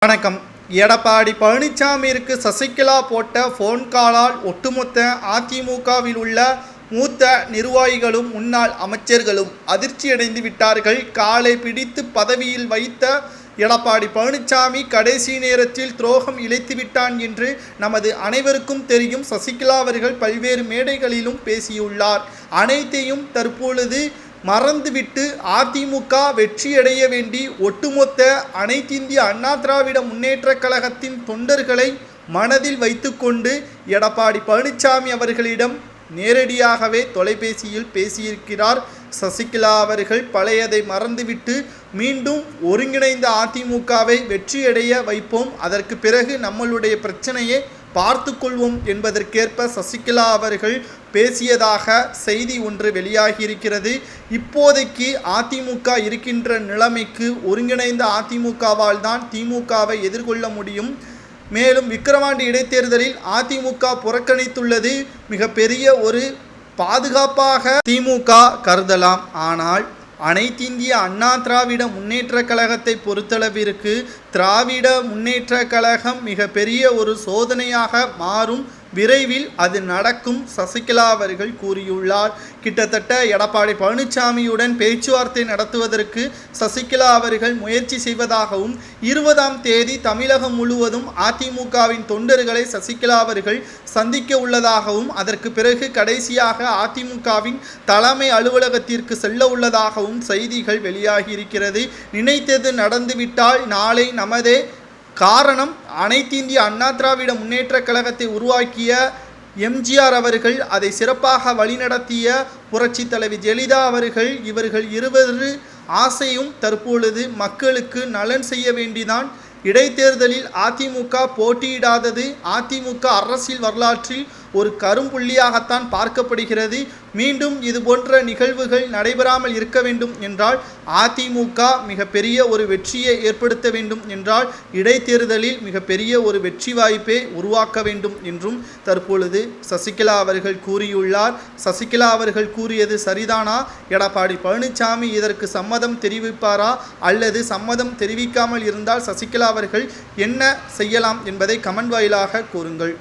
வணக்கம். எடப்பாடி பழனிசாமிற்கு சசிகலா போட்ட போன் காலால் ஒட்டுமொத்த அதிமுகவில் உள்ள மூத்த நிர்வாகிகளும் முன்னாள் அமைச்சர்களும் அதிர்ச்சியடைந்து விட்டார்கள். காலை பிடித்து பதவியில் வைத்த எடப்பாடி பழனிசாமி கடைசி நேரத்தில் துரோகம் இழைத்துவிட்டான் என்று நமது அனைவருக்கும் தெரியும். சசிகலா அவர்கள் பல்வேறு மேடைகளிலும் பேசியுள்ளார். அனைத்தையும் தற்பொழுது மறந்துவிட்டு அதிமுக வெற்றியடைய வேண்டி ஒட்டுமொத்த அனைத்திந்திய அண்ணா திராவிட முன்னேற்ற கழகத்தின் தொண்டர்களை மனதில் வைத்துக்கொண்டு எடப்பாடி பழனிசாமி அவர்களிடம் நேரடியாகவே தொலைபேசியில் பேசியிருக்கிறார். சசிகலா அவர்கள் பழையதை மறந்துவிட்டு மீண்டும் ஒருங்கிணைந்த அதிமுகவை வெற்றியடைய வைப்போம், அதற்கு பிறகு நம்மளுடைய பிரச்சனையை பார்த்து கொள்வோம் என்பதற்கேற்ப சசிகலா அவர்கள் பேசியதாக செய்தி ஒன்று வெளியாகியிருக்கிறது. இப்போதைக்கு அதிமுக இருக்கின்ற நிலைமைக்கு ஒருங்கிணைந்த அதிமுகவால் தான் திமுகவை எதிர்கொள்ள முடியும். மேலும் விக்கிரவாண்டி இடைத்தேர்தலில் அதிமுக புறக்கணித்துள்ளது மிகப்பெரிய ஒரு பாதுகாப்பாக திமுக கருதலாம். ஆனால் அனைத்திந்திய அண்ணா திராவிட முன்னேற்ற கழகத்தை பொறுத்தளவிற்கு திராவிட முன்னேற்ற கழகம் மிகப்பெரிய ஒரு சோதனையாக மாறும். விரைவில் அது நடக்கும். சசிகலா அவர்கள் கூறியுள்ளார். கிட்டத்தட்ட எடப்பாடி பழனிசாமியுடன் பேச்சுவார்த்தை நடத்துவதற்கு சசிகலா அவர்கள் முயற்சி செய்வதாகவும் 20ஆம் தேதி தமிழகம் முழுவதும் அதிமுகவின் தொண்டர்களை சசிகலா அவர்கள் சந்திக்க உள்ளதாகவும் அதற்கு பிறகு கடைசியாக அதிமுகவின் தலைமை அலுவலகத்திற்கு செல்ல உள்ளதாகவும் செய்திகள் வெளியாகியிருக்கிறது. நினைத்தது நடந்துவிட்டால் நாளை நமதே காரணம். அனைத்திந்திய அண்ணா திராவிட முன்னேற்ற கழகத்தை உருவாக்கிய எம்ஜிஆர் அவர்கள், அதை சிறப்பாக வழிநடத்திய புரட்சி தலைவி ஜெயலலிதா அவர்கள், இவர்கள் இருவரு ஆசையும் தற்பொழுது மக்களுக்கு நலன் செய்ய வேண்டிதான் இடைத்தேர்தலில் அதிமுக போட்டியிடாதது அதிமுக அரசியல் வரலாற்றில் ஒரு கரும்புள்ளியாகத்தான் பார்க்கப்படுகிறது. மீண்டும் இது போன்ற நிகழ்வுகள் நடைபெறாமல் இருக்க வேண்டும் என்றால் அதிமுக மிகப்பெரிய ஒரு வெற்றியை ஏற்படுத்த வேண்டும் என்றால் இடைத்தேர்தலில் மிகப்பெரிய ஒரு வெற்றி வாய்ப்பை உருவாக்க வேண்டும் என்றும் தற்பொழுது சசிகலா அவர்கள் கூறியுள்ளார். சசிகலா அவர்கள் கூறியது சரிதானா? எடப்பாடி பழனிசாமி இதற்கு சம்மதம் தெரிவிப்பாரா அல்லது சம்மதம் தெரிவிக்காமல் இருந்தால் சசிகலா அவர்கள் என்ன செய்யலாம் என்பதை கமெண்ட் வாயிலாக கூறுங்கள்.